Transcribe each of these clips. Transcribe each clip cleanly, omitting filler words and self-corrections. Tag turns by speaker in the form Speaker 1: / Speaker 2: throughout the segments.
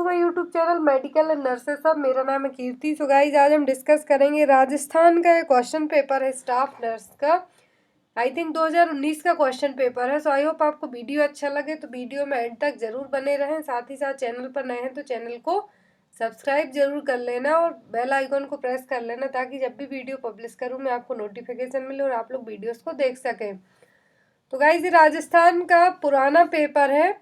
Speaker 1: My YouTube channel medical and nurses. सब मेरा नाम है कीर्ति। सो गाइस, आज हम डिस्कस करेंगे राजस्थान का एक क्वेश्चन पेपर है स्टाफ नर्स का। आई थिंक 2019 का क्वेश्चन पेपर है। सो आई होप आपको वीडियो अच्छा लगे तो वीडियो में एंड तक जरूर बने रहें। साथ ही साथ चैनल पर नए हैं तो चैनल को सब्सक्राइब जरूर कर लेना और बेल आइकन को प्रेस कर लेना, ताकि जब भी वीडियो पब्लिश करूँ मैं आपको नोटिफिकेशन मिले और आप लोग वीडियोस को देख सकें। तो गाइस, ये राजस्थान का पुराना पेपर है,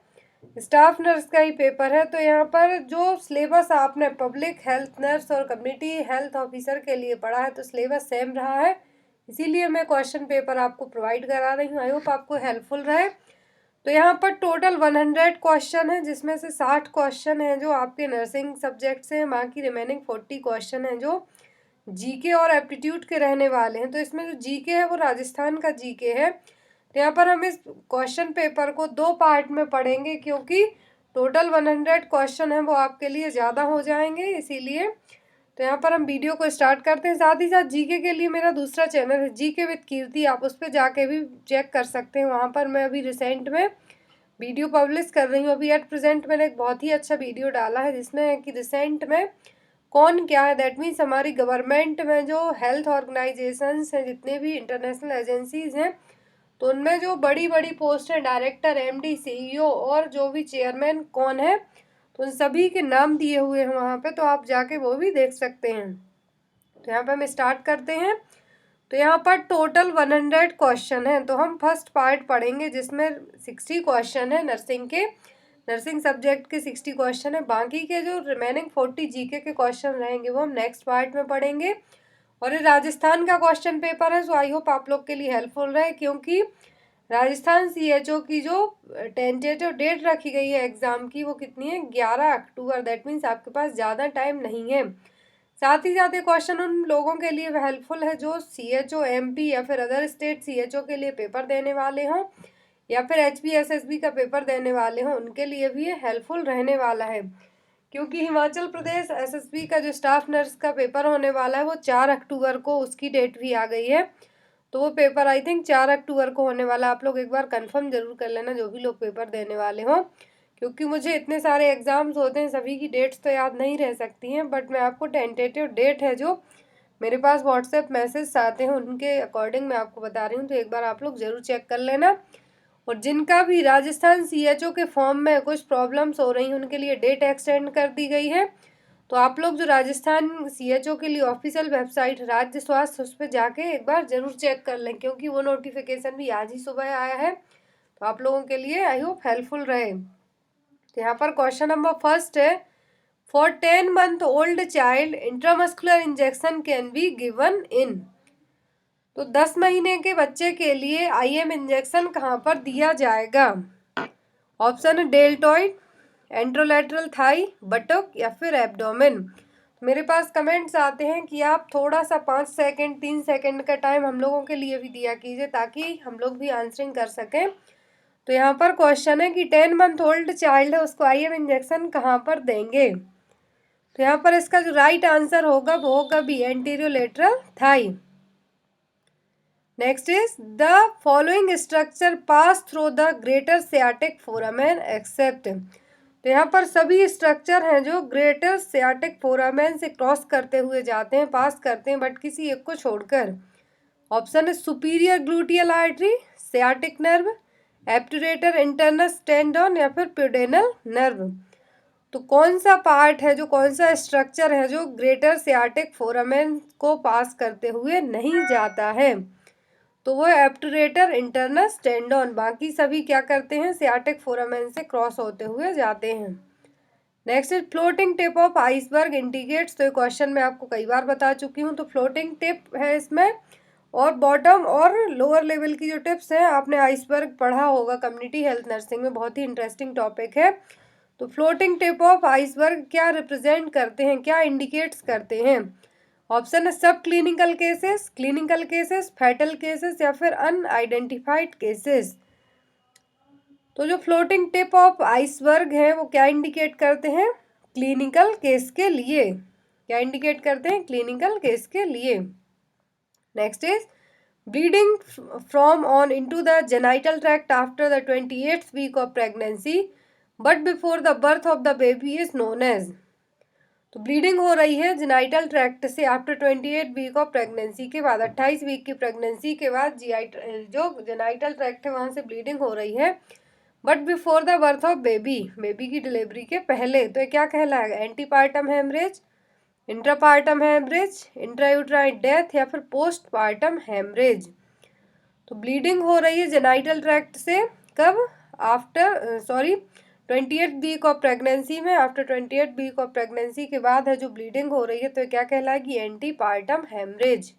Speaker 1: स्टाफ नर्स का ही पेपर है। तो यहाँ पर जो सिलेबस आपने पब्लिक हेल्थ नर्स और कम्युनिटी हेल्थ ऑफिसर के लिए पढ़ा है तो सिलेबस सेम रहा है, इसीलिए मैं क्वेश्चन पेपर आपको प्रोवाइड करा रही हूँ। आई होप आपको हेल्पफुल रहे। तो यहाँ पर टोटल 100 क्वेश्चन है, जिसमें से 60 क्वेश्चन हैं जो आपके नर्सिंग सब्जेक्ट से हैं। बाकी रिमेनिंग 40 क्वेश्चन हैं जो जीके और एप्टीट्यूड के रहने वाले हैं। तो इसमें जो जीके है वो राजस्थान का जीके है। तो यहाँ पर हम इस क्वेश्चन पेपर को 2 पार्ट में पढ़ेंगे, क्योंकि टोटल 100 क्वेश्चन हैं वो आपके लिए ज़्यादा हो जाएंगे, इसीलिए। तो यहाँ पर हम वीडियो को स्टार्ट करते हैं। साथ ही साथ जीके के लिए मेरा दूसरा चैनल है जीके विद कीर्ति, आप उस पर जाके भी चेक कर सकते हैं। वहाँ पर मैं अभी रिसेंट में वीडियो पब्लिश कर रही हूँ। अभी एट प्रेजेंट मैंने एक बहुत ही अच्छा वीडियो डाला है जिसमें कि रिसेंट में कौन क्या है, दैट मीन्स हमारी गवर्नमेंट में जो हेल्थ ऑर्गेनाइजेशंस हैं, जितने भी इंटरनेशनल एजेंसीज हैं, तो उनमें जो बड़ी बड़ी पोस्ट है, डायरेक्टर, एमडी, सीईओ और जो भी चेयरमैन कौन है, तो उन सभी के नाम दिए हुए हैं वहाँ पे, तो आप जाके वो भी देख सकते हैं। तो यहाँ पे हम स्टार्ट करते हैं। तो यहाँ पर टोटल 100 क्वेश्चन हैं। तो हम फर्स्ट पार्ट पढ़ेंगे जिसमें 60 क्वेश्चन है नर्सिंग के, नर्सिंग सब्जेक्ट के 60 क्वेश्चन है। बाकी के जो रिमेनिंग 40 जीके के क्वेश्चन रहेंगे वो हम नेक्स्ट पार्ट में पढ़ेंगे। और ये राजस्थान का क्वेश्चन पेपर है, सो आई होप आप लोग के लिए हेल्पफुल रहे, क्योंकि राजस्थान सीएचओ की जो टेंटेटिव डेट रखी गई है एग्ज़ाम की, वो कितनी है, 11 अक्टूबर। दैट मीन्स आपके पास ज़्यादा टाइम नहीं है। साथ ही साथ ये क्वेश्चन उन लोगों के लिए हेल्पफुल है जो सीएचओ, एमपी या फिर अदर स्टेट सीएचओ के लिए पेपर देने वाले हों, या फिर एचपी एसएसबी का पेपर देने वाले हों, उनके लिए भी ये हेल्पफुल रहने वाला है। क्योंकि हिमाचल प्रदेश एसएसबी का जो स्टाफ नर्स का पेपर होने वाला है वो 4 अक्टूबर को, उसकी डेट भी आ गई है। तो वो पेपर आई थिंक 4 अक्टूबर को होने वाला। आप लोग एक बार कंफर्म जरूर कर लेना जो भी लोग पेपर देने वाले हों, क्योंकि मुझे इतने सारे एग्ज़ाम्स होते हैं, सभी की डेट्स तो याद नहीं रह सकती हैं। बट मैं आपको टेंटेटिव डेट है जो मेरे पास व्हाट्सएप मैसेज आते हैं उनके अकॉर्डिंग मैं आपको बता रही हूँ। तो एक बार आप लोग ज़रूर चेक कर लेना। और जिनका भी राजस्थान सीएचओ के फॉर्म में कुछ प्रॉब्लम्स हो रही हैं उनके लिए डेट एक्सटेंड कर दी गई है। तो आप लोग जो राजस्थान सीएचओ के लिए ऑफिशियल वेबसाइट राज्य स्वास्थ्य, उस पर जाके एक बार ज़रूर चेक कर लें, क्योंकि वो नोटिफिकेशन भी आज ही सुबह आया है। तो आप लोगों के लिए आई होप हेल्पफुल रहे। तो यहाँ पर क्वेश्चन नंबर फर्स्ट है, for 10 month old child intramuscular injection can be given in. तो 10 महीने के बच्चे के लिए आईएम इंजेक्शन कहाँ पर दिया जाएगा? ऑप्शन है डेल्टॉइड, एंट्रोलेटरल थाई, बटक या फिर एब्डोमेन। मेरे पास कमेंट्स आते हैं कि आप थोड़ा सा 5 सेकंड 3 सेकंड का टाइम हम लोगों के लिए भी दिया कीजिए, ताकि हम लोग भी आंसरिंग कर सकें। तो यहाँ पर क्वेश्चन है कि 10 month ओल्ड चाइल्ड है, उसको आईएम इंजेक्शन कहाँ पर देंगे? तो यहाँ पर इसका जो राइट आंसर होगा वो होगा B, anterolateral thigh. Next is the following structure pass through the greater sciatic foramen except. तो यहाँ पर सभी स्ट्रक्चर हैं जो ग्रेटर सियाटिक फोरामेन से क्रॉस करते हुए जाते हैं, पास करते हैं, बट किसी एक को छोड़कर। ऑप्शन है superior gluteal artery, sciatic nerve, obturator internus tendon या फिर प्यूडेनल नर्व। तो कौन सा पार्ट है, जो कौन सा स्ट्रक्चर है जो ग्रेटर सियाटिक फोरामेन को पास करते हुए नहीं जाता है? तो वो एब्ट्यूरेटर इंटरनस टेंडन। बाकी सभी क्या करते हैं, सियाटिक फोरामेन से क्रॉस होते हुए जाते हैं। Next is floating tip of iceberg indicates. तो ये क्वेश्चन मैं आपको कई बार बता चुकी हूँ। तो फ्लोटिंग टिप है इसमें, और बॉटम और लोअर लेवल की जो टिप्स हैं, आपने आइसबर्ग पढ़ा होगा कम्युनिटी हेल्थ नर्सिंग में, बहुत ही इंटरेस्टिंग टॉपिक है। तो फ्लोटिंग टिप ऑफ आइसबर्ग क्या रिप्रेजेंट करते हैं, क्या इंडिकेट्स करते हैं? ऑप्शन है सब clinical cases, clinical cases, fatal cases या फिर अनआइडेंटिफाइड केसेस। तो जो फ्लोटिंग टिप ऑफ आइसबर्ग है वो क्या इंडिकेट करते हैं? क्लिनिकल केस के लिए। क्या इंडिकेट करते हैं? क्लिनिकल केस के लिए। Next is bleeding from on into the genital tract after the 28th week of pregnancy but before the birth of the baby is known as. तो ब्लीडिंग हो रही है जेनाइटल ट्रैक्ट से after 28 week of pregnancy के बाद, 28 week की pregnancy के बाद जो जेनाइटल ट्रैक्ट है वहाँ से ब्लीडिंग हो रही है, but before the birth of baby, baby की डिलीवरी के पहले। तो ये क्या कहलाएगा? Antepartum haemorrhage, intrapartum haemorrhage, intrauterine death या फिर पोस्टपार्टम हेमरेज। तो ब्लीडिंग हो रही है जेनाइटल ट्रैक्ट से कब? आफ्टर 28 वीक ऑफ प्रेगनेंसी में, आफ्टर 28 वीक ऑफ प्रेगनेंसी के बाद है जो ब्लीडिंग हो रही है, तो क्या कहलाएगी? Antepartum haemorrhage.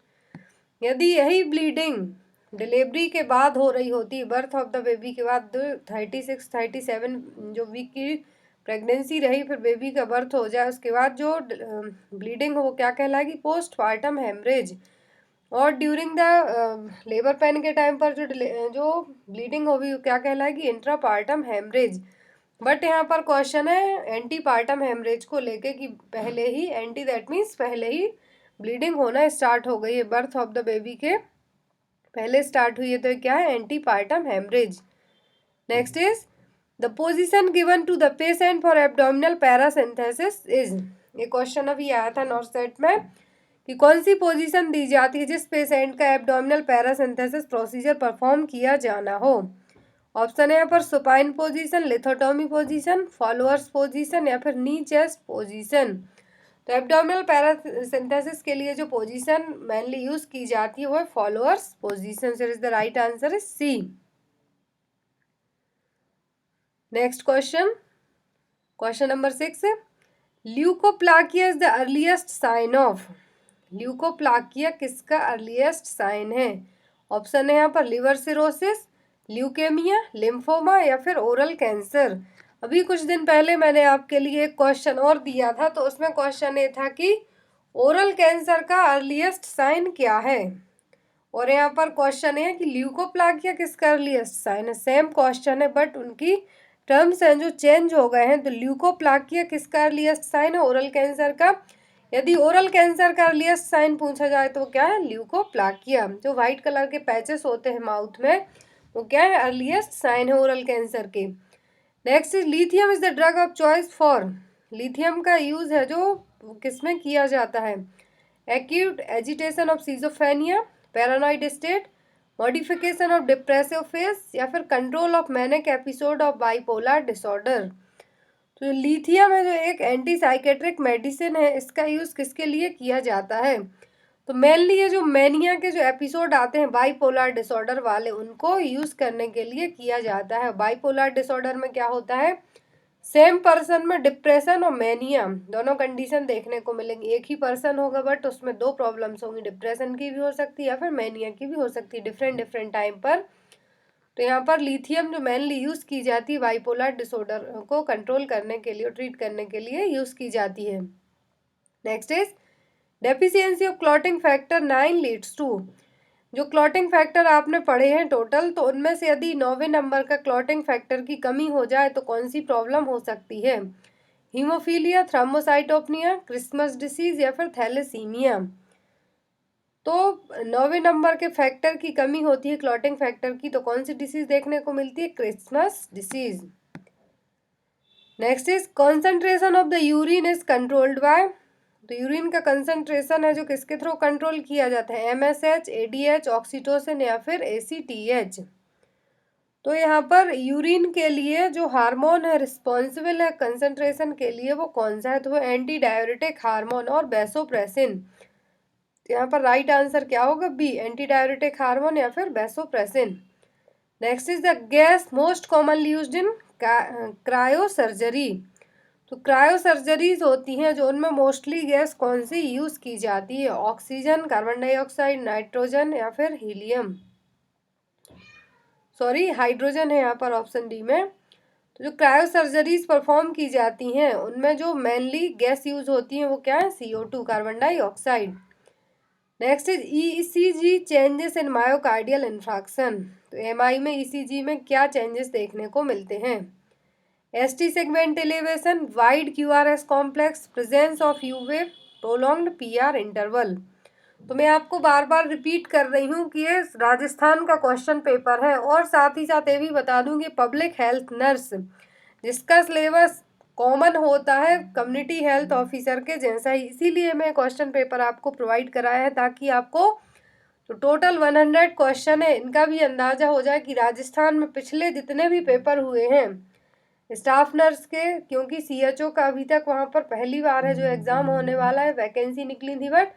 Speaker 1: यदि यही ब्लीडिंग डिलीवरी के बाद हो रही होती, बर्थ ऑफ द बेबी के बाद, 36 37 जो वीक की प्रेगनेंसी रही, फिर बेबी का बर्थ हो जाए, उसके बाद जो ब्लीडिंग हो वो क्या कहलाएगी? Postpartum haemorrhage. और ड्यूरिंग द लेबर पेन के टाइम पर जो ब्लीडिंग होगी वो क्या कहलाएगी? Intrapartum haemorrhage. बट यहाँ पर क्वेश्चन है एंटीपार्टम हेमरेज को लेके कि पहले ही एंटी दैट मीन्स पहले ही ब्लीडिंग होना स्टार्ट हो गई है, बर्थ ऑफ द बेबी के पहले स्टार्ट हुई है, तो क्या है? Antepartum haemorrhage. Next is the position given to the patient for abdominal paracentesis is. ये क्वेश्चन अभी आया था नॉर्थ सेट में कि कौन सी पोजीशन दी जाती है जिस पेशेंट का एब्डोमिनल पैरासिंथेसिस प्रोसीजर परफॉर्म किया जाना हो। ऑप्शन है यहाँ पर supine position, लिथोटॉमी position, followers position या फिर नी चेस्ट पोजीशन। तो एब्डोमिनल पैरासिंथेसिस के लिए जो पोजीशन मेनली यूज की जाती है वो है followers position. So is the right answer is C. Next question number 6, leukoplakia is the earliest sign of. Leukoplakia किसका अर्लीस्ट साइन है? ऑप्शन है यहाँ पर लिवर सिरोसिस, ल्यूकेमिया, लिम्फोमा या फिर ओरल कैंसर। अभी कुछ दिन पहले मैंने आपके लिए एक क्वेश्चन और दिया था, तो उसमें क्वेश्चन ये था कि ओरल कैंसर का अर्लीस्ट साइन क्या है, और यहाँ पर क्वेश्चन है कि ल्यूकोप्लाकिया किसका अर्लीस्ट साइन है। सेम क्वेश्चन है बट उनकी टर्म्स हैं जो चेंज हो गए हैं। तो ल्यूकोप्लाकिया किसका अर्लीस्ट साइन है? ओरल कैंसर का। यदि ओरल कैंसर का अर्लीस्ट साइन पूछा जाए तो क्या है? ल्यूकोप्लाकिया। जो व्हाइट कलर के पैचेस होते हैं माउथ में वो क्या है? अर्लीस्ट साइन है ओरल कैंसर के। Next is lithium is the drug of choice for. Lithium का यूज है जो किसमें किया जाता है? Acute agitation of schizophrenia, paranoid state, modification of depressive face या फिर control of manic episode of bipolar disorder. तो लिथियम है जो एक एंटी साइकेट्रिक मेडिसिन है, इसका यूज़ किसके लिए किया जाता है? तो मेनली ये जो मैनिया के जो एपिसोड आते हैं बाइपोलर डिसऑर्डर वाले, उनको यूज़ करने के लिए किया जाता है। बाइपोलर डिसऑर्डर में क्या होता है? सेम पर्सन में डिप्रेशन और मैनिया दोनों कंडीशन देखने को मिलेंगी। एक ही पर्सन होगा बट उसमें दो प्रॉब्लम्स होंगी, डिप्रेशन की भी हो सकती है या फिर मैनिया की भी हो सकती है, डिफरेंट टाइम पर। तो यहाँ पर लिथियम जो मेनली यूज़ की जाती है बाइपोलर डिसऑर्डर को कंट्रोल करने के लिए और ट्रीट करने के लिए यूज़ की जाती है। Next is deficiency of clotting factor 9 leads to. जो क्लॉटिंग फैक्टर आपने पढ़े हैं टोटल, तो उनमें से यदि 9वें नंबर का क्लॉटिंग फैक्टर की कमी हो जाए तो कौन सी प्रॉब्लम हो सकती है? हीमोफीलिया, थ्रोम्बोसाइटोपेनिया, क्रिसमस डिसीज या फिर थैलेसीमिया। तो 9वें नंबर के फैक्टर की कमी होती है क्लॉटिंग फैक्टर की, तो कौन सी डिसीज देखने को मिलती है? Christmas disease. Next is concentration of the urine is controlled by. तो यूरिन का कंसंट्रेशन है जो किसके थ्रू कंट्रोल किया जाता है? MSH, ADH, ऑक्सीटोसिन या फिर ACTH। तो यहाँ पर यूरिन के लिए जो हार्मोन है रिस्पॉन्सिबल है कंसंट्रेशन के लिए वो कौन सा है? तो वो एंटी डायरेटिक हार्मोन और वैसोप्रेसिन। तो यहाँ पर राइट आंसर क्या होगा? बी, एंटी डायरेटिक हार्मोन या फिर vasopressin. Next is the gas most commonly used in cryo surgery. तो क्रायो सर्जरीज होती हैं जो उनमें मोस्टली गैस कौन सी यूज़ की जाती है? ऑक्सीजन, कार्बन डाइऑक्साइड, नाइट्रोजन या फिर हीलियम। हाइड्रोजन है यहाँ पर ऑप्शन डी में। तो जो क्रायो सर्जरीज परफॉर्म की जाती हैं उनमें जो मेनली गैस यूज होती है वो क्या है? CO2, carbon dioxide. Next is ECG changes in myocardial infarction. तो MI में ECG में क्या चेंजेस देखने को मिलते हैं? ST segment elevation, wide QRS complex, presence of U wave, prolonged PR interval. तो मैं आपको बार बार रिपीट कर रही हूँ कि ये राजस्थान का क्वेश्चन पेपर है, और साथ ही साथ ये भी बता दूँ कि पब्लिक हेल्थ नर्स जिसका सिलेबस कॉमन होता है कम्युनिटी हेल्थ ऑफिसर के जैसा ही, इसीलिए मैं क्वेश्चन पेपर आपको प्रोवाइड कराया है ताकि आपको तो टोटल 100 क्वेश्चन है, इनका भी अंदाजा हो जाए कि राजस्थान में पिछले जितने भी पेपर हुए हैं स्टाफ नर्स के, क्योंकि सीएचओ का अभी तक वहाँ पर पहली बार है जो एग्ज़ाम होने वाला है। वैकेंसी निकली थी बट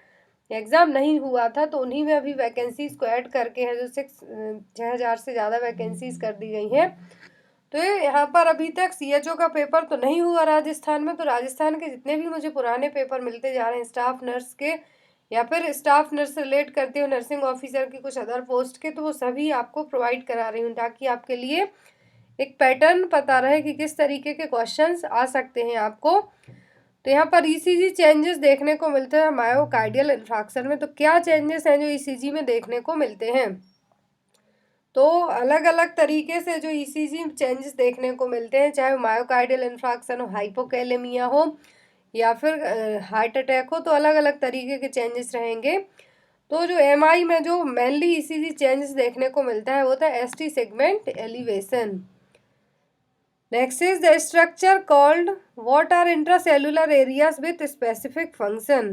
Speaker 1: एग्ज़ाम नहीं हुआ था, तो उन्हीं में अभी वैकेंसीज को ऐड करके है जो 6,000 से ज़्यादा वैकेंसीज कर दी गई हैं। तो यहाँ पर अभी तक सीएचओ का पेपर तो नहीं हुआ राजस्थान में, तो राजस्थान के जितने भी मुझे पुराने पेपर मिलते जा रहे हैं स्टाफ नर्स के या फिर स्टाफ नर्स से रिलेट करते हो नर्सिंग ऑफिसर की कुछ अदर पोस्ट के, तो वो सभी आपको प्रोवाइड करा रही हूँ ताकि आपके लिए एक पैटर्न पता रहे कि किस तरीके के क्वेश्चंस आ सकते हैं आपको। तो यहाँ पर ईसीजी चेंजेस देखने को मिलते हैं मायोकार्डियल इंफ्राक्शन में। तो क्या चेंजेस हैं जो ईसीजी में देखने को मिलते हैं? तो अलग अलग तरीके से जो ईसीजी चेंजेस देखने को मिलते हैं, चाहे मायोकार्डियल इंफ्राक्शन हो, हाइपोकैलेमिया हो या फिर हार्ट अटैक हो, तो अलग अलग तरीके के चेंजेस रहेंगे। तो जो एमआई में जो मेनली ईसीजी चेंजेस देखने को मिलता है वो होता है ST segment elevation. Next is the structure called what are intracellular areas with specific function.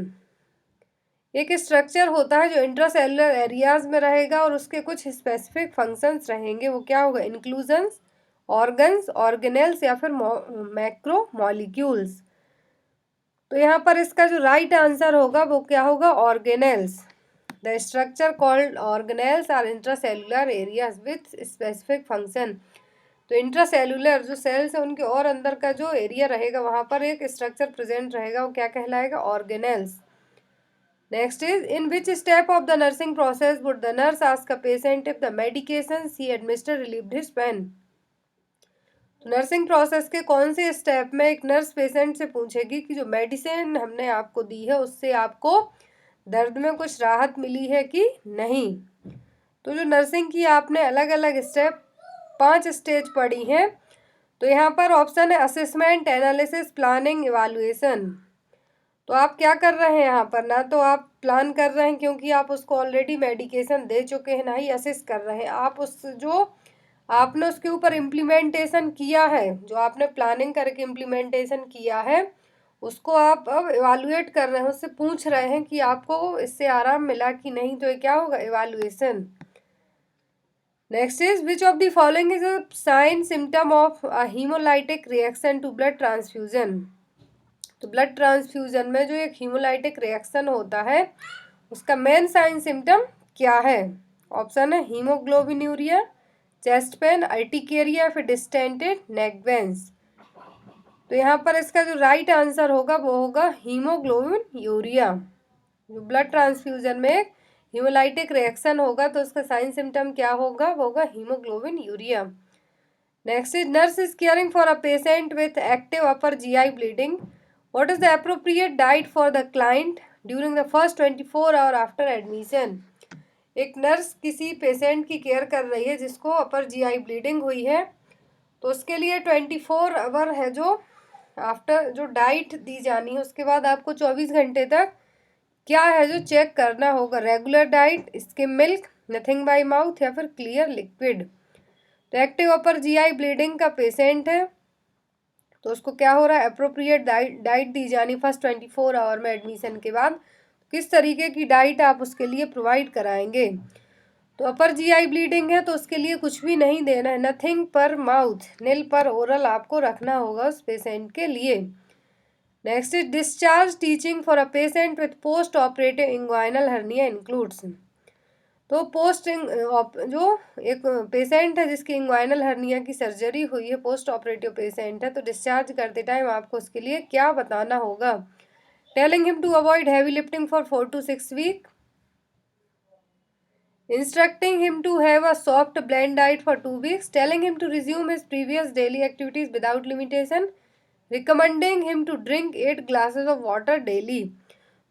Speaker 1: एक स्ट्रक्चर होता है जो इंट्रासेल्युलर एरियाज में रहेगा और उसके कुछ स्पेसिफिक फंक्शंस रहेंगे। वो क्या होगा? इंक्लूजन्स, ऑर्गन्स, ऑर्गेनेल्स या फिर मैक्रो मॉलिक्यूल्स। तो यहाँ पर इसका जो राइट आंसर होगा वो क्या होगा? Organelles. The structure called organelles are intracellular areas with specific function. तो इंट्रासेल्युलर जो सेल्स है उनके और अंदर का जो एरिया रहेगा वहाँ पर एक स्ट्रक्चर प्रेजेंट रहेगा, वो क्या कहलाएगा? Organelles. Next is in which step of the nursing process would the nurse ask a patient if the medication he administer relieved his pain. तो नर्सिंग प्रोसेस के कौन से स्टेप में एक नर्स पेशेंट से पूछेगी कि जो मेडिसिन हमने आपको दी है उससे आपको दर्द में कुछ राहत मिली है कि नहीं। तो जो नर्सिंग की आपने अलग अलग स्टेप 5 स्टेज पढ़ी हैं, तो यहाँ पर ऑप्शन है असेसमेंट, एनालिसिस, प्लानिंग, इवालुएशन। तो आप क्या कर रहे हैं यहाँ पर? ना तो आप प्लान कर रहे हैं क्योंकि आप उसको ऑलरेडी मेडिकेशन दे चुके हैं, ना ही असेस कर रहे हैं। आप उस जो आपने उसके ऊपर इम्प्लीमेंटेशन किया है, जो आपने प्लानिंग करके इम्प्लीमेंटेशन किया है, उसको आप अब इवालुएट कर रहे हैं, उससे पूछ रहे हैं कि आपको इससे आराम मिला कि नहीं। तो ये क्या होगा? Evaluation. Next is which of the following is a sign symptom of a haemolytic reaction to blood transfusion. तो ब्लड ट्रांसफ्यूजन में जो एक हीमोलाइटिक रिएक्शन होता है उसका मेन साइन सिम्टम क्या है? ऑप्शन है हीमोग्लोबिन्यूरिया, चेस्ट पेन, अर्टिकेरिया, फिर डिस्टेंटेड नेक वेन्स। तो यहाँ पर इसका जो राइट आंसर होगा वो होगा हीमोग्लोबिन यूरिया। जो ब्लड ट्रांसफ्यूजन में एक हीमोलाइटिक रिएक्शन होगा तो उसका साइन सिम्टम क्या होगा? वो होगा haemoglobin urea. Next is nurse is caring for a patient with active upper GI bleeding. What is the appropriate diet for the client during the first 24 hour after admission? एक nurse किसी patient की care कर रही है जिसको upper GI bleeding हुई है, तो उसके लिए 24 आवर है जो आफ्टर जो डाइट दी जानी है, उसके बाद आपको 24 घंटे तक क्या है जो चेक करना होगा? Regular diet, skim milk, nothing bye mouth या फिर क्लियर लिक्विड। तो एक्टिव अपर जीआई ब्लीडिंग का पेशेंट है तो उसको क्या हो रहा है? अप्रोप्रिएट डाइट दी जानी फर्स्ट 24 आवर में एडमिशन के बाद। किस तरीके की डाइट आप उसके लिए प्रोवाइड कराएंगे? तो अपर जीआई ब्लीडिंग है तो उसके लिए कुछ भी नहीं देना है, नथिंग पर माउथ, नील पर ओरल आपको रखना होगा उस पेशेंट के लिए। Next is discharge teaching for a patient with post operative inguinal hernia includes. तो जो एक पेशेंट है जिसकी इंग्वाइनल हर्निया की सर्जरी हुई है, पोस्ट ऑपरेटिव पेशेंट है, तो डिस्चार्ज करते टाइम आपको उसके लिए क्या बताना होगा? Telling him to avoid heavy lifting for 4 to 6 week, instructing him to have a soft bland diet for 2 weeks, telling him to resume his previous daily activities without limitation, recommending him to drink 8 glasses of water daily.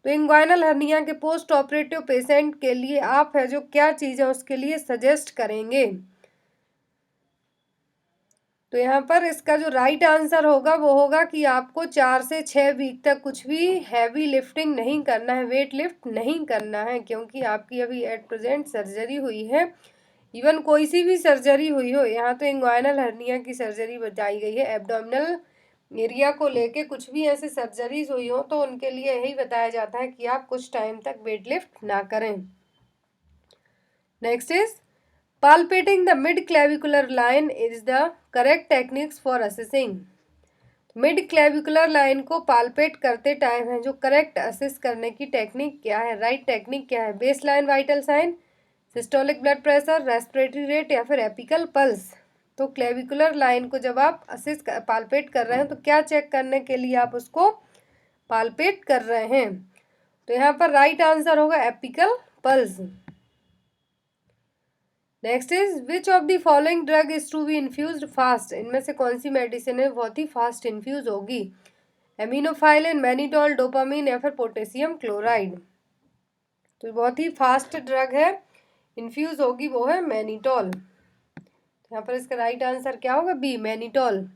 Speaker 1: तो inguinal hernia के post operative patient के लिए आप है जो क्या चीज़ है उसके लिए सजेस्ट करेंगे? तो यहाँ पर इसका जो राइट आंसर होगा वो होगा कि आपको 4 से 6 वीक तक कुछ भी हैवी लिफ्टिंग नहीं करना है, वेट लिफ्ट नहीं करना है, क्योंकि आपकी अभी एट प्रेजेंट सर्जरी हुई है। इवन कोई सी भी सर्जरी हुई हो, यहाँ तो इंग्वाइनल हर्निया की सर्जरी बताई गई है, एब्डोमिनल एरिया को लेके कुछ भी ऐसे सर्जरीज हुई हो तो उनके लिए यही बताया जाता है कि आप कुछ टाइम तक वेट लिफ्ट ना करें। Next is palpating the mid clavicular line is the correct techniques for assessing। Mid clavicular line को पालपेट करते टाइम है जो करेक्ट असेस करने की टेक्निक क्या है, राइट टेक्निक क्या है? Baseline vital sign, systolic blood pressure, respiratory rate या फिर एपिकल पल्स। तो क्लेविकुलर लाइन को जब आप असेस पालपेट कर रहे हैं तो क्या चेक करने के लिए आप उसको पालपेट कर रहे हैं? तो यहाँ पर राइट आंसर होगा apical pulse. Next is which of the following drug is to be infused fast. इनमें से कौन सी मेडिसिन है बहुत ही फास्ट इन्फ्यूज होगी? एमिनोफाइलिन, मैनिटोल, डोपामिन या फिर पोटेशियम क्लोराइड। तो बहुत ही फास्ट ड्रग है, इन्फ्यूज होगी, वो है मैनिटोल। यहाँ पर इसका राइट आंसर क्या होगा? बी, मैनिटोल,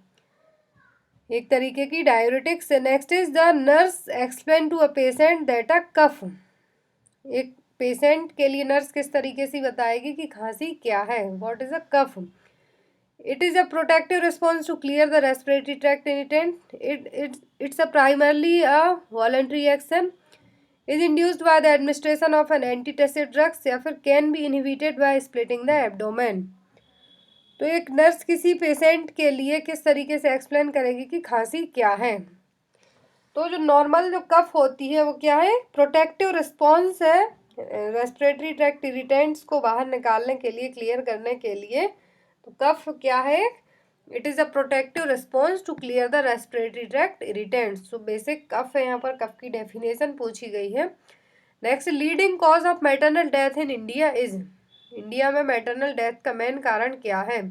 Speaker 1: एक तरीके की diuretics. Next is the nurse explain to a patient that a cough. एक पेशेंट के लिए नर्स किस तरीके से बताएगी कि खांसी क्या है? What is a cough? It is a protective response to clear the respiratory tract irritant. It's a primarily a voluntary action, is induced by the administration of an antitussive drugs या फिर can be inhibited by splitting the abdomen. तो एक nurse किसी patient के लिए किस तरीके से एक्सप्लेन करेगी कि खांसी क्या है? तो जो नॉर्मल जो कफ होती है वो क्या है? प्रोटेक्टिव रिस्पॉन्स है रेस्पिरेटरी ट्रैक्ट इरिटेंट्स को बाहर निकालने के लिए, क्लियर करने के लिए। तो कफ क्या है? It is a protective response to clear the respiratory tract irritants. तो बेसिक कफ है, यहाँ पर कफ की डेफिनेशन पूछी गई है। Next, leading cause of maternal death in India is. India में मैटरनल डेथ का मेन कारण क्या है?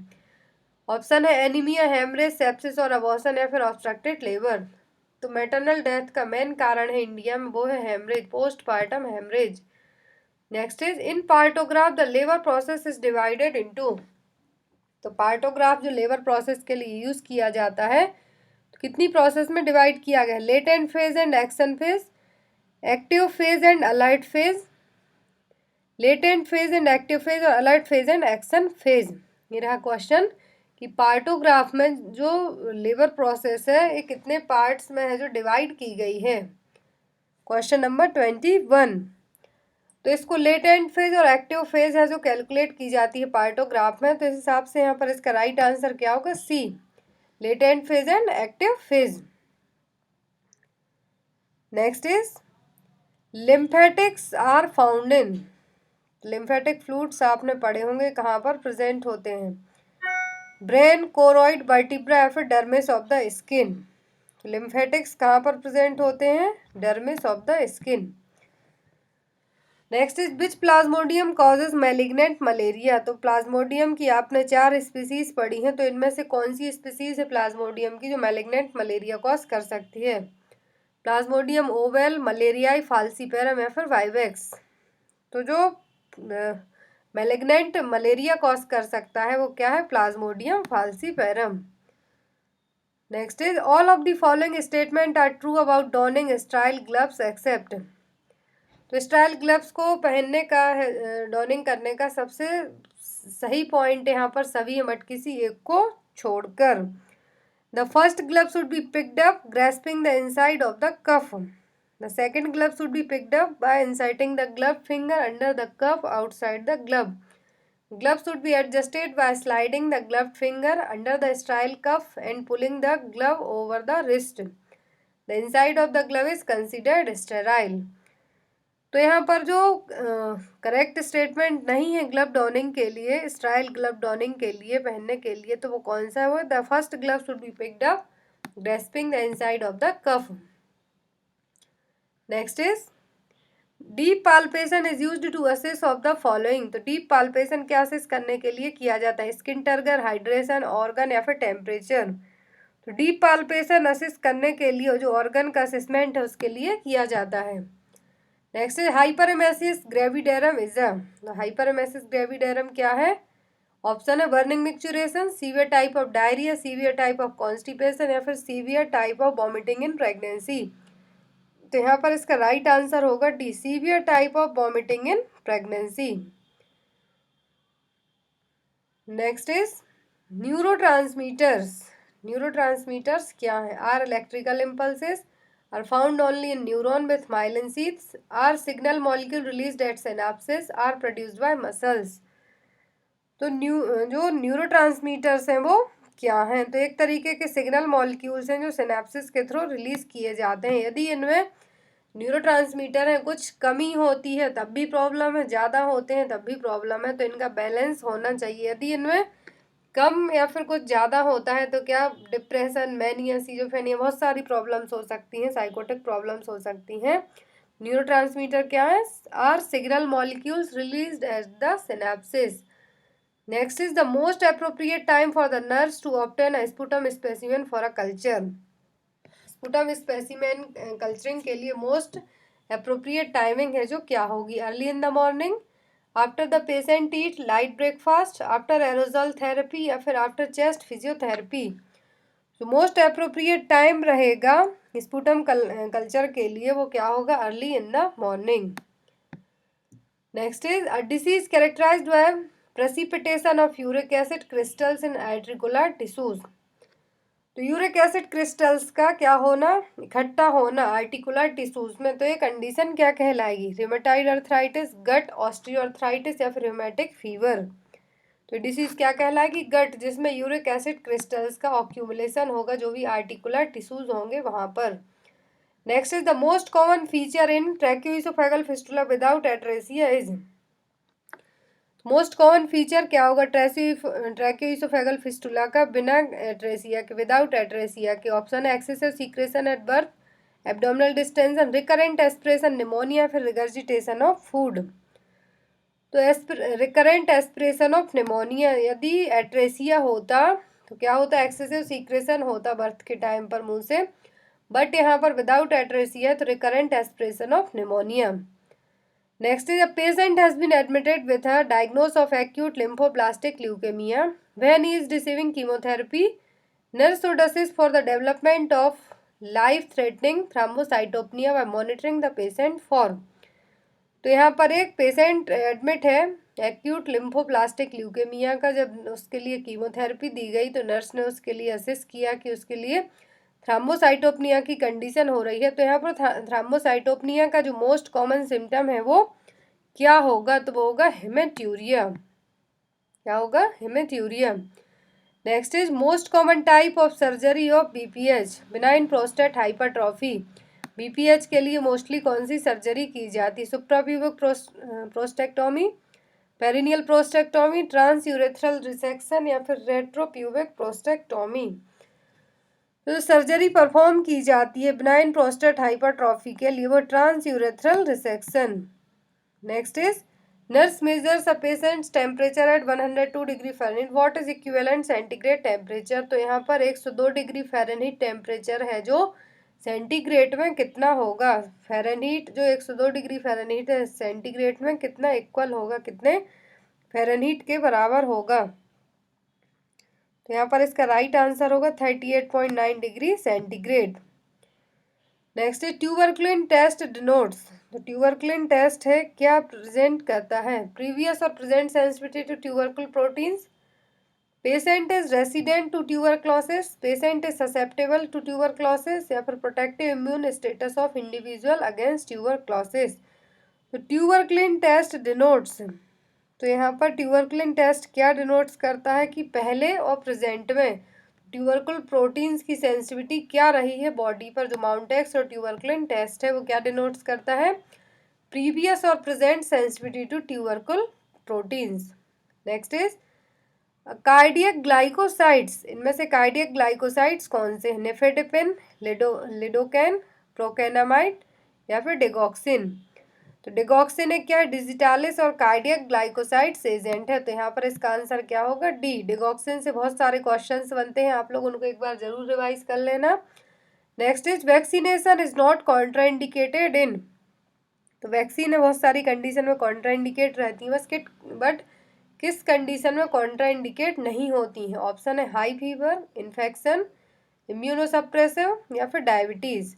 Speaker 1: ऑप्शन है एनीमिया, हेमरेज, सेप्सिस और अबॉर्शन या फिर ऑब्स्ट्रक्टेड लेबर। तो मैटरनल डेथ का मेन कारण है इंडिया में वो है haemorrhage, postpartum haemorrhage. Next is in partograph the labour process is divided into. तो पार्टोग्राफ जो लेबर प्रोसेस के लिए यूज किया जाता है तो कितनी प्रोसेस में डिवाइड किया गया? Latent phase and action phase, active phase and alert phase, latent phase and active phase और alert phase and action phase. ये रहा क्वेश्चन कि पार्टोग्राफ में जो लेबर प्रोसेस है ये कितने पार्ट्स में है जो डिवाइड की गई है? Question number 21। तो इसको लेटेंट फेज और एक्टिव फेज है जो कैलकुलेट की जाती है पार्टोग्राफ में, तो इस हिसाब से यहाँ पर इसका राइट आंसर क्या होगा? C, latent phase and active phase. Next is lymphatics are found in. Lymphatic fluids आपने पढ़े होंगे कहाँ पर प्रेजेंट होते हैं? ब्रेन, कोरोइड, वर्टिब्रा या फिर dermis of the skin. Lymphatics कहाँ पर प्रेजेंट होते हैं? Dermis of the skin. Next is which Plasmodium causes malignant malaria. तो प्लाज्मोडियम की आपने 4 स्पीसीज पढ़ी हैं, तो इनमें से कौन सी स्पीसीज है प्लाज्मोडियम की जो मैलिग्नेंट मलेरिया कॉज कर सकती है? प्लाज्मोडियम ओवेल, मलेरियाई, फाल्सीपेरम या फिर वाइवेक्स। तो जो मैलिग्नेंट मलेरिया कॉज कर सकता है वो क्या है? Plasmodium falciparum. Next is all of the following statement are true about donning sterile gloves except. तो स्टाइल ग्लव्स को पहनने का डॉनिंग करने का सबसे सही पॉइंट यहाँ पर सभी है बट किसी एक को छोड़कर। The first glove should be picked up grasping the inside of the cuff. The second glove should be picked up by inserting the glove finger under the cuff outside the glove. Glove should be adjusted by sliding the gloved finger under the sterile cuff and pulling the glove over the wrist. The inside of the glove is considered sterile. तो यहाँ पर जो correct statement नहीं है glove dawning के लिए, style glove dawning के लिए पहनने के लिए, तो वो कौन सा है? वो the first glove should be picked up grasping the inside of the cuff. Next is deep palpation is used to assess of the following. तो डीप पाल्पेशन क्या असेस करने के लिए किया जाता है? स्किन टर्गर, हाइड्रेशन, ऑर्गन या फिर टेम्परेचर। तो डीप पाल्पेशन असेस करने के लिए जो ऑर्गन का असेसमेंट है उसके लिए किया जाता है। Next is hyperemesis gravidarum is a. Hyperemesis gravidarum क्या है? ऑप्शन है burning micturition, severe type of diarrhoea, severe type of constipation या फिर severe type of vomiting in pregnancy. तो यहाँ पर इसका राइट आंसर होगा D, severe type of vomiting in pregnancy. Next is neurotransmitters. Neurotransmitters क्या है? Are electrical impulses, are found only in neuron with myelin sheaths, are signal molecule released eight synapses, are produced by muscles. तो जो neurotransmitters हैं वो क्या हैं? तो एक तरीके के सिग्नल मॉलिक्यूल्स हैं जो सिनेप्सिस के थ्रू रिलीज किए जाते हैं। यदि इनमें न्यूरोट्रांसमीटर है कुछ कमी होती है तब भी प्रॉब्लम है, ज़्यादा होते हैं तब भी प्रॉब्लम है, तो इनका बैलेंस होना चाहिए। यदि इनमें कम या फिर कुछ ज़्यादा होता है तो क्या डिप्रेशन, मैनिया, सिजोफ्रेनिया, बहुत सारी प्रॉब्लम्स हो सकती हैं, साइकोटिक प्रॉब्लम्स हो सकती हैं। न्यूरोट्रांसमीटर क्या है? Are signal molecules released at the synapses. Next is the most appropriate time for the nurse to obtain a sputum specimen for a culture. Sputum specimen culturing के लिए मोस्ट अप्रोप्रिएट टाइमिंग है जो क्या होगी? Early in the morning, after the patient eat light breakfast, after aerosol therapy या फिर after chest physiotherapy. तो most appropriate time रहेगा स्पुटम कल्चर के लिए वो क्या होगा? Early in the morning. Next is a disease characterized by precipitation of uric acid crystals in articular tissues. तो यूरिक एसिड क्रिस्टल्स का क्या होना? इकट्ठा होना आर्टिकुलर टिश्यूज में। तो ये कंडीशन क्या कहलाएगी? रिमेटाइड अर्थराइटिस, गट ऑस्टियोआर्थराइटिस या फिर रिमेटिक फीवर। तो डिसीज क्या कहलाएगी? गट, जिसमें यूरिक एसिड क्रिस्टल्स का ऑक्यूमुलेशन होगा जो भी आर्टिकुलर टिश्यूज होंगे वहां पर। Next is the most common feature in tracheoesophageal fistula without atresia is. Most common feature क्या होगा ट्रैक्योइसोफेगल फिस्टुला का बिना एट्रेसिया के, विदाउट एट्रेसिया के? ऑप्शन है excessive secretion at birth, abdominal distension, recurrent aspiration, pneumonia, फिर रिगर्जिटेशन ऑफ फूड। तो recurrent aspiration of pneumonia. यदि एट्रेसिया होता तो क्या होता? एक्सेसिव सीक्रेशन होता बर्थ के टाइम पर मुंह से, बट यहाँ पर विदाउट एट्रेसिया तो recurrent aspiration of pneumonia. Next is a patient has been admitted with a diagnosis of acute lymphoblastic leukemia. When he is receiving chemotherapy, nurse should assist for the development of life-threatening thrombocytopenia by monitoring the patient for। तो यहाँ पर एक patient admit है acute lymphoblastic leukaemia का। जब उसके लिए chemotherapy दी गई तो नर्स ने उसके लिए असिस्ट किया कि उसके लिए थ्राम्बोसाइटोपनिया की कंडीशन हो रही है। तो यहाँ पर थ्राम्बोसाइटोपनिया का जो मोस्ट कॉमन सिम्टम है वो क्या होगा? तो वो होगा हेमेट्यूरिया। क्या होगा? Haematuria. Next is most common type of surgery of BPH, benign prostate hypertrophy. BPH के लिए मोस्टली कौन सी सर्जरी की जाती है? Suprapubic prostatectomy, perineal prostatectomy, transurethral resection या फिर रेट्रोप्यूबिक प्रोस्टेक्टोमी। तो सर्जरी परफॉर्म की जाती है बिनाइन प्रोस्टेट हाइपरट्रॉफी के लिए वो transurethral resection. Next is nurse measures a patient's temperature at 102 degree Fahrenheit, what is equivalent centigrade temperature. तो यहाँ पर 102 डिग्री फ़ारेनहीट टेम्परेचर है जो सेंटीग्रेड में कितना होगा? फ़ारेनहीट जो 102 डिग्री फ़ारेनहीट है सेंटीग्रेड में कितना इक्वल होगा, कितने फ़ारेनहीट के बराबर होगा? तो यहाँ पर इसका राइट आंसर होगा 38.9 डिग्री सेंटीग्रेड। नेक्स्ट है ट्यूबरक्लिन टेस्ट डिनोट्स। तो ट्यूबरक्लिन टेस्ट है क्या प्रेजेंट करता है? प्रीवियस और present sensitivity to tubercle proteins, patient is resident to tuberculosis, patient is susceptible to tuberculosis या फिर protective immune status of individual against tuberculosis. तो ट्यूबरक्लिन टेस्ट डिनोट्स, तो यहाँ पर ट्यूबरक्लिन टेस्ट क्या डिनोट्स करता है कि पहले और प्रेजेंट में ट्यूबरकुल प्रोटीन्स की सेंसिटिविटी क्या रही है बॉडी पर। जो माउंटेक्स और ट्यूबरक्लिन टेस्ट है वो क्या डिनोट्स करता है? प्रीवियस और present sensitivity to tubercle proteins. Next is cardiac glycosides. इनमें से कार्डियक ग्लाइकोसाइड्स कौन से हैं? निफेडिपिन, लिडोकैन, प्रोकेनामाइड या फिर डिगॉक्सिन। तो डिगॉक्सिन एक क्या है? डिजिटालिस और कार्डियक ग्लाइकोसाइड्स एजेंट है। तो यहाँ पर इसका आंसर क्या होगा? डी। डिगॉक्सिन से बहुत सारे क्वेश्चंस बनते हैं, आप लोग उनको एक बार जरूर रिवाइज कर लेना। Next is vaccination is not contraindicated in. तो वैक्सीन है बहुत सारी कंडीशन में कॉन्ट्राइंडिकेट रहती है बट किस कंडीशन में कॉन्ट्राइंडिकेट नहीं होती हैं? ऑप्शन है हाई फीवर, इन्फेक्शन, इम्यूनोसप्रेसिव या फिर डायबिटीज़।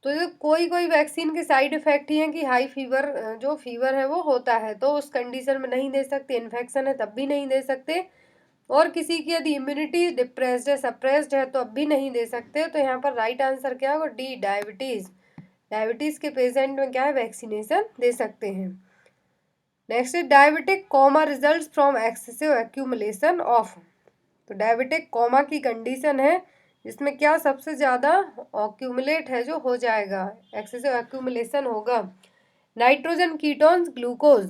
Speaker 1: तो ये कोई वैक्सीन के साइड इफेक्ट ही है कि हाई फीवर, जो फीवर है वो होता है तो उस कंडीशन में नहीं दे सकते, इन्फेक्शन है तब भी नहीं दे सकते, और किसी की यदि इम्यूनिटी डिप्रेस्ड है, सप्रेस्ड है, तो अब भी नहीं दे सकते। तो यहाँ पर राइट आंसर क्या होगा, डी, डायबिटीज़। डायबिटीज़ के पेशेंट में क्या है, वैक्सीनेशन दे सकते हैं। Next is diabetic coma result from excessive accumulation of. तो डायबिटिक कोमा की कंडीशन है जिसमें क्या सबसे ज़्यादा ऑक्यूमुलेट है जो हो जाएगा, एक्सेसिव एक्यूमुलेशन होगा, नाइट्रोजन, कीटोन्स, ग्लूकोज।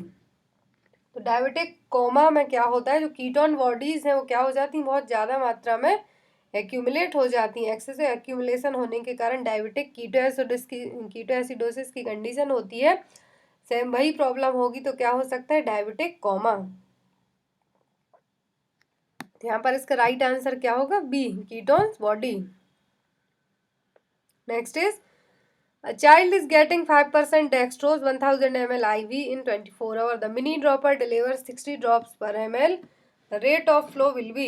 Speaker 1: तो डायबिटिक कोमा में क्या होता है, जो कीटोन बॉडीज हैं वो क्या हो जाती हैं, बहुत ज़्यादा मात्रा में एक्यूमुलेट हो जाती हैं। एक्सेसिव एक्यूमुलेशन होने के कारण डायबिटिक कीटोएसिडोसिस की कंडीशन होती है। सेम वही प्रॉब्लम होगी तो क्या हो सकता है, डायबिटिक कोमा। यहाँ पर इसका राइट आंसर क्या होगा, B, ketones body. Next is a child is getting 5% dextrose 1000 ml IV in 24 hours. The mini dropper delivers 60 drops per ml. The rate of flow will be.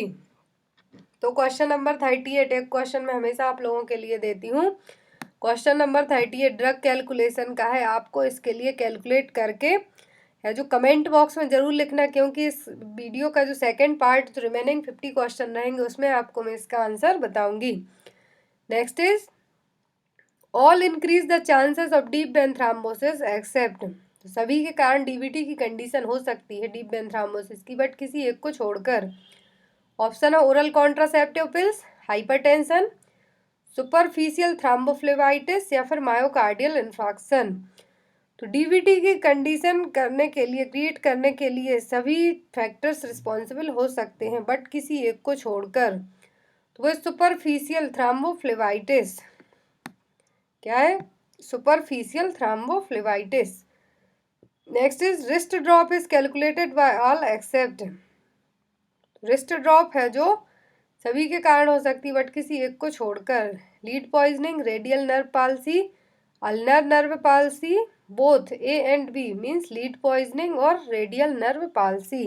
Speaker 1: तो question number 38, एक question मैं हमेशा आप लोगों के लिए देती हूँ। क्वेश्चन नंबर 38 ड्रग कैलकुलेशन का है। आपको इसके लिए कैलकुलेट करके है जो कमेंट बॉक्स में ज़रूर लिखना, क्योंकि इस वीडियो का जो सेकंड पार्ट जो रिमेनिंग 50 क्वेश्चन रहेंगे उसमें आपको मैं इसका आंसर बताऊंगी। Next is all increase the chances of deep vein thrombosis except. तो सभी के कारण डीवीटी की कंडीशन हो सकती है डीप वेन थ्राम्बोसिस की, बट किसी एक को छोड़कर। ऑप्शन है oral contraceptive pills, hypertension, superficial thrombophlebitis या फिर मायोकार्डियल इन्फार्क्शन। तो डीवीटी की कंडीशन करने के लिए, क्रिएट करने के लिए सभी फैक्टर्स रिस्पॉन्सिबल हो सकते हैं बट किसी एक को छोड़कर। तो वह सुपरफिशियल थ्राम्बोफ्लेबाइटिस क्या है, superficial thrombophlebitis. Next is wrist drop is calculated by all except. Wrist drop है जो सभी के कारण हो सकती है बट किसी एक को छोड़कर। Lead poisoning, radial nerve palsy, ulnar nerve palsy, both A and B means lead poisoning और रेडियल नर्व पाल्सी।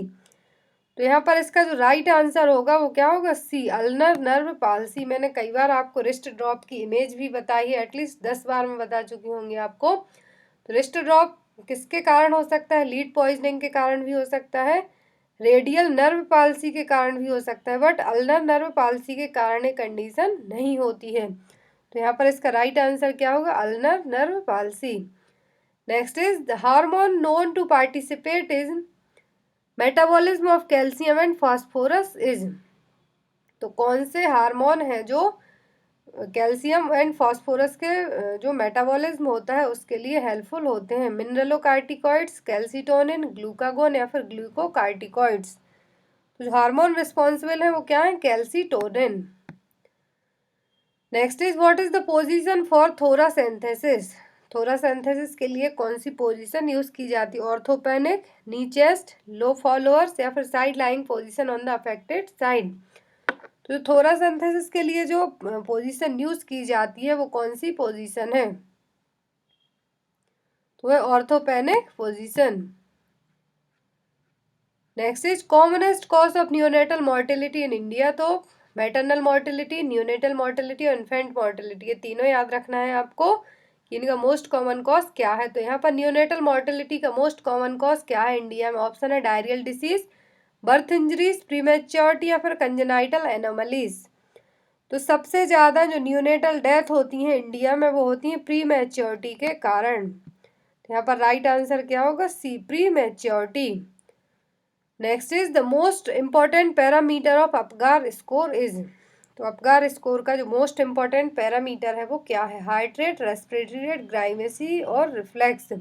Speaker 1: तो यहाँ पर इसका जो राइट आंसर होगा वो क्या होगा, सी, अल्नर नर्व पाल्सी। मैंने कई बार आपको रिस्ट ड्रॉप की इमेज भी बताई है, एटलीस्ट 10 बार मैं बता चुकी होंगी आपको। तो रिस्ट ड्रॉप किसके कारण हो सकता है, लीड पॉइजनिंग के कारण भी हो सकता है, रेडियल नर्व पाल्सी के कारण भी हो सकता है, बट अल्नर नर्व पाल्सी के कारण ये कंडीशन नहीं होती है। तो यहाँ पर इसका राइट आंसर क्या होगा, ulnar nerve palsy. Next is the hormone known to participate is metabolism of calcium and phosphorus is. तो कौन से हार्मोन है जो कैल्शियम एंड फास्फोरस के जो मेटाबॉलिज्म होता है उसके लिए हेल्पफुल होते हैं, मिनरलोकार्टिकॉइड्स, कैल्सिटोनिन, ग्लूकागोन या फिर ग्लूकोकार्टिकॉइड्स। तो जो हार्मोन रिस्पॉन्सिबल है वो क्या है, calcitonin. Next is what is the position for thoracentesis. Thoracentesis के लिए कौन सी पोजीशन यूज की जाती है, ऑर्थोपेनिक, नी चेस्ट, लो फॉलोअर्स या फिर side lying position on the affected side. तो थोरासेंथेसिस के लिए जो पोजीशन यूज की जाती है वो कौन सी पोजीशन है, तो है orthopnoeic position. Next is commonest cause of neonatal mortality in India. तो मैटरनल मॉर्टेलिटी, न्यूनेटल मॉर्टेलिटी और इन्फेंट मॉर्टेलिटी, ये तीनों याद रखना है आपको कि इनका मोस्ट कॉमन कॉज क्या है। तो यहाँ पर न्यूनेटल मॉर्टेलिटी का मोस्ट कॉमन कॉज क्या है इंडिया में, ऑप्शन है diarrhoeal disease, birth injuries, prematurity या फिर कंजेनाइटल एनोमलीज। तो सबसे ज़्यादा जो न्यूनेटल डेथ होती हैं इंडिया में वो होती हैं प्री मैच्योरिटी के कारण। तो यहाँ पर राइट आंसर क्या होगा, C, prematurity. Next is the most important parameter of Apgar score is. तो अपगार स्कोर का जो मोस्ट इम्पॉर्टेंट पैरामीटर है वो क्या है, heart rate, respiratory rate, grimace और रिफ्लेक्स।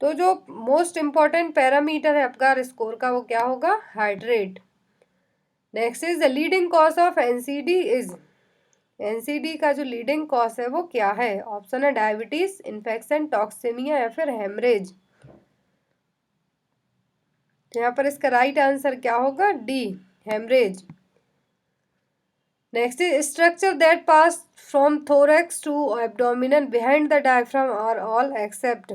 Speaker 1: तो जो मोस्ट इम्पॉर्टेंट पैरामीटर है अपगार स्कोर का वो क्या होगा, heart rate. Next is the leading cause of NCD is. NCD का जो लीडिंग कॉज है वो क्या है, ऑप्शन है डायबिटीज, इन्फेक्शन, टॉक्सेमिया या फिर हेमरेज। तो यहाँ पर इसका राइट आंसर क्या होगा, D, haemorrhage. Next is structure that pass from thorax to abdominal behind the diaphragm are all except.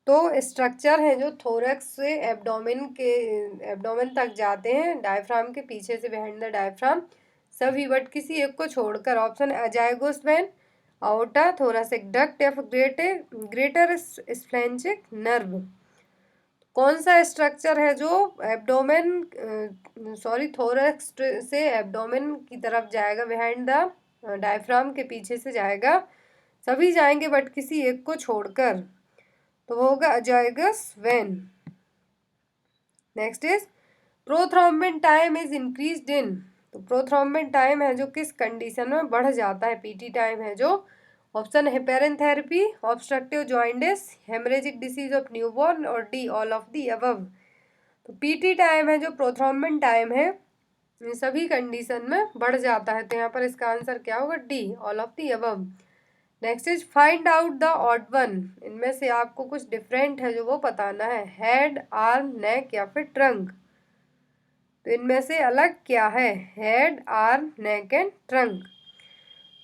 Speaker 1: तो स्ट्रक्चर है जो थोरैक्स से एब्डोमेन तक जाते हैं, डायफ्राम के पीछे से बिहाइंड द डायफ्राम सभी, बट किसी एक को छोड़कर। Option azygos vein, aorta, thoracic duct या फिर ग्रेटर स्फ्लेंजिक नर्व। कौन सा स्ट्रक्चर है जो एब्डोमेन थोरैक्स से एब्डोमेन की तरफ जाएगा, बिहाइंड द डायफ्राम के पीछे से जाएगा, सभी जाएंगे बट किसी एक को छोड़कर, तो वो होगा azygos vein. Next is prothrombin time is increased in, तो प्रोथ्रोम्बिन टाइम है जो किस कंडीशन में बढ़ जाता है, पीटी टाइम है जो, option heparin therapy, obstructive jaundice, haemorrhagic disease of newborn, और D all of the above. तो पीटी टाइम है जो प्रोथ्रोम्बिन टाइम है, इन सभी कंडीशन में बढ़ जाता है, तो यहाँ पर इसका आंसर क्या होगा, D all of the above. Next is find out the odd one, इनमें से आपको कुछ डिफरेंट है जो वो बताना है, हेड, आर्म, नेक या फिर ट्रंक। तो इनमें से अलग क्या है, head, arm, neck and trunk.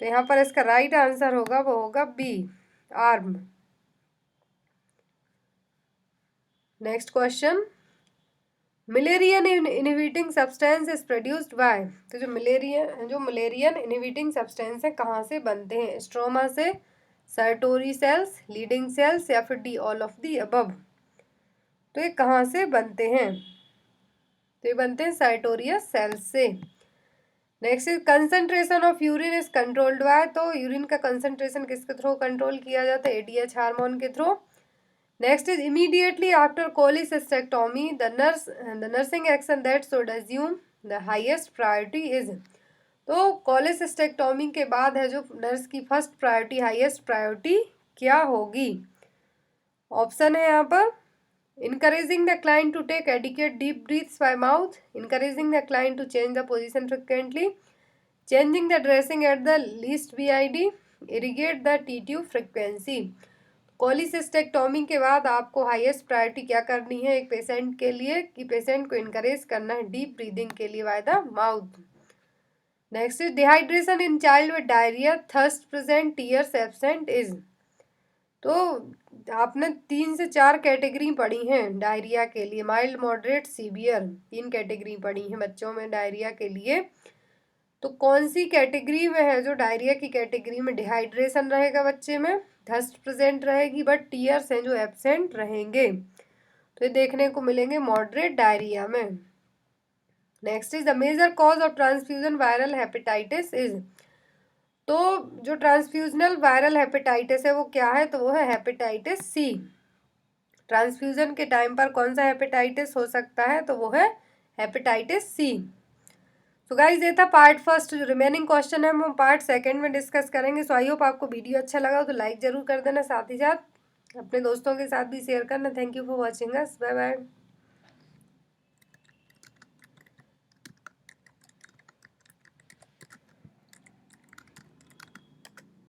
Speaker 1: तो यहाँ पर इसका राइट आंसर होगा, वो होगा B, arm. Next question, Mullerian inhibiting substance is produced by, तो जो मिलेरियन इनहिबिटिंग सब्सटेंस है कहाँ से बनते हैं, स्ट्रोमा से, सर्टोरी सेल्स, लीडिंग सेल्स, या फिर D all of the above. तो ये कहाँ से बनते हैं, तो ये बनते हैं सर्टोरियस सेल्स से। Next is concentration of urine is controlled by, तो यूरिन का कंसंट्रेशन किसके थ्रू कंट्रोल किया जाता है, एडीएच हार्मोन के through. Next is immediately after cholecystectomy the nursing action that should assume the highest priority is, तो cholecystectomy के बाद है जो नर्स की फर्स्ट प्रायोरिटी, हाईएस्ट प्रायोरिटी क्या होगी। ऑप्शन है यहाँ पर, encouraging the client to take adequate deep breaths by mouth, encouraging the client to change the position frequently, changing the dressing at the least BID, irrigate the T-tube frequency। कोलिसिस्टेक्टोमी के बाद आपको highest priority क्या करनी है एक patient के लिए, कि पेशेंट को इनकरेज करना है डीप ब्रीदिंग के लिए by the mouth. Next is dehydration in child with diarrhoea, thirst present, tears absent is, तो आपने 3 से 4 कैटेगरी पढ़ी हैं डायरिया के लिए, माइल्ड, मॉडरेट, सीवियर, 3 कैटेगरी पढ़ी हैं बच्चों में डायरिया के लिए। तो कौन सी कैटेगरी में है जो डायरिया की कैटेगरी में डिहाइड्रेशन रहेगा बच्चे में, थर्स्ट प्रेजेंट रहेगी बट टीयर्स हैं जो एब्सेंट रहेंगे, तो ये देखने को मिलेंगे मॉडरेट डायरिया में। Next is the major cause of transfusion viral hepatitis is, तो जो ट्रांसफ्यूजनल वायरल हेपेटाइटिस है वो क्या है, तो वो है हेपेटाइटिस सी। ट्रांसफ्यूजन के टाइम पर कौन सा हेपेटाइटिस हो सकता है, तो वो है हेपेटाइटिस सी। तो गाइज ये था पार्ट फर्स्ट, जो रिमेनिंग क्वेश्चन है हम पार्ट सेकंड में डिस्कस करेंगे। सो आई होप आपको वीडियो अच्छा लगा तो लाइक जरूर कर देना, साथ ही साथ अपने दोस्तों के साथ भी शेयर करना। Thank you for watching us, bye bye.